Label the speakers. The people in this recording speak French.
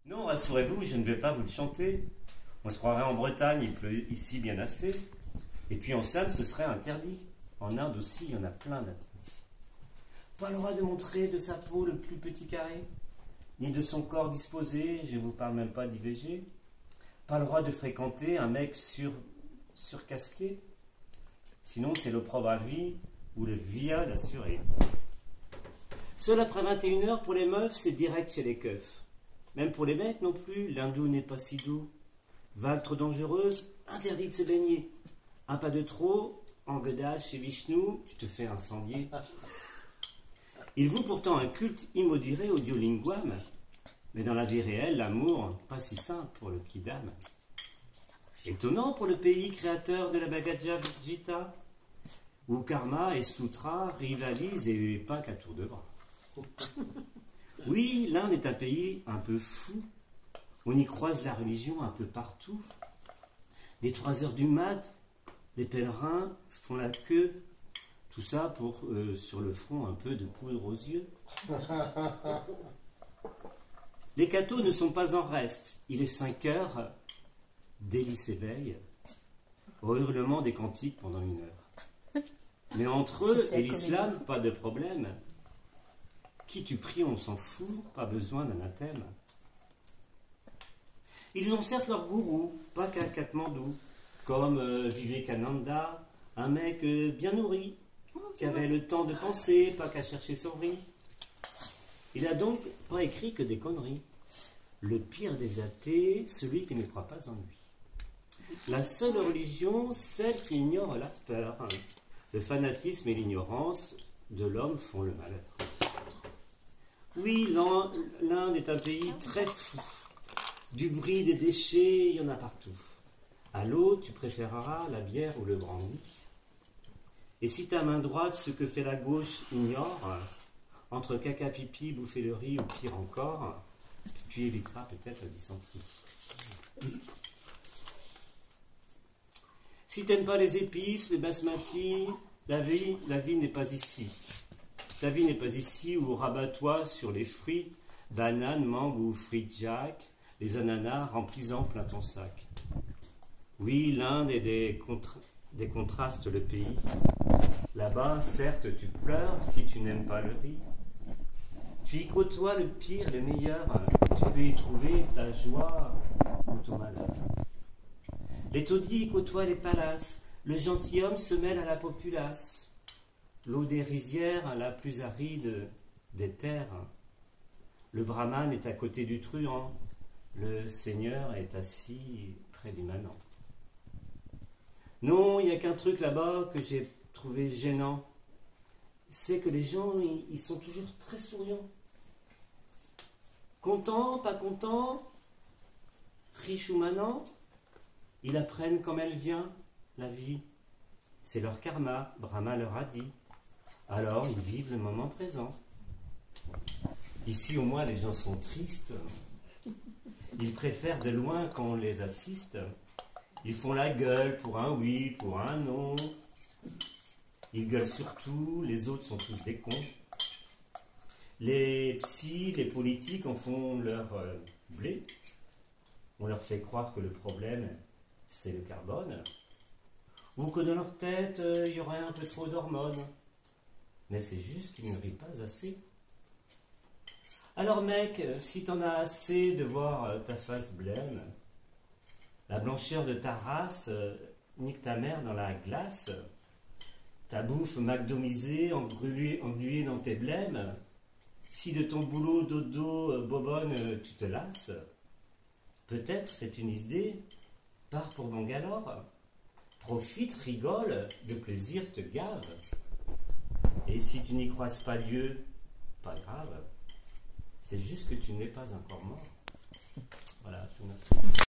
Speaker 1: Non, rassurez-vous, je ne vais pas vous le chanter. On se croirait en Bretagne, il pleut ici bien assez. Et puis en Siam, ce serait interdit. En Inde aussi, il y en a plein d'interdits. Pas le droit de montrer de sa peau le plus petit carré, ni de son corps disposé, je ne vous parle même pas d'IVG. Pas le droit de fréquenter un mec surcasté. Sinon, c'est l'opprobre à vie ou le viol assuré. Seul après 21h pour les meufs, c'est direct chez les keufs. Même pour les mecs non plus, l'hindou n'est pas si doux. Vague trop dangereuse, interdit de se baigner. Un pas de trop, en godage chez Vishnu, tu te fais incendier. Il voue pourtant un culte immodéré au Diolinguam, mais dans la vie réelle, l'amour, pas si simple pour le Kidam. Étonnant pour le pays créateur de la Bhagavad Gita, où Karma et Sutra rivalisent et pas qu'à tour de bras. Oui, l'Inde est un pays un peu fou. On y croise la religion un peu partout. Dès 3 heures du mat, les pèlerins font la queue. Tout ça pour, sur le front, un peu de poudre aux yeux. Les cathos ne sont pas en reste. Il est 5 heures. Délie s'éveille. Au hurlement des cantiques pendant 1 heure. Mais entre eux et l'islam, pas de problème. Qui tu pries, on s'en fout, pas besoin d'anathème. Ils ont certes leur gourou, pas qu'à Katmandou, comme Vivekananda, un mec bien nourri, qui avait le temps de penser, pas qu'à chercher son riz. Il a donc pas écrit que des conneries. Le pire des athées, celui qui ne croit pas en lui. La seule religion, celle qui ignore la peur. Le fanatisme et l'ignorance de l'homme font le malheur. Oui, l'Inde est un pays très fou. Du bruit, des déchets, il y en a partout. À l'eau, tu préféreras la bière ou le brandy. Et si ta main droite, ce que fait la gauche, ignore, entre caca pipi, bouffer le riz ou pire encore, tu éviteras peut-être la dysenterie. Si t'aimes pas les épices, les basmati, la vie n'est pas ici. Ta vie n'est pas ici où rabat-toi sur les fruits, bananes, mangues ou fruits de jack, les ananas remplissant plein ton sac. Oui, l'Inde est des contrastes le pays. Là-bas, certes, tu pleures si tu n'aimes pas le riz. Tu y côtoies le pire, le meilleur. Tu peux y trouver ta joie ou ton malheur. Les taudis y côtoient les palaces. Le gentilhomme se mêle à la populace. L'eau des rizières, la plus aride des terres. Le brahman est à côté du truand. Le seigneur est assis près du manant. Non, il n'y a qu'un truc là-bas que j'ai trouvé gênant. C'est que les gens, ils sont toujours très souriants. Contents, pas contents, riches ou manants, ils apprennent comme elle vient, la vie. C'est leur karma, Brahma leur a dit. Alors, ils vivent le moment présent. Ici, au moins, les gens sont tristes. Ils préfèrent de loin qu'on les assiste. Ils font la gueule pour un oui, pour un non. Ils gueulent surtout, les autres sont tous des cons. Les psys, les politiques en font leur blé. On leur fait croire que le problème, c'est le carbone. Ou que dans leur tête, il y aurait un peu trop d'hormones. Mais c'est juste qu'ils ne rient pas assez. Alors mec, si t'en as assez de voir ta face blême, la blancheur de ta race nique ta mère dans la glace, ta bouffe McDomisée, engluée dans tes blêmes, si de ton boulot dodo bobonne tu te lasses, peut-être c'est une idée, pars pour Bangalore, profite, rigole, de plaisir te gave. Et si tu n'y croises pas Dieu, pas grave, c'est juste que tu n'es pas encore mort. Voilà, je vous remercie.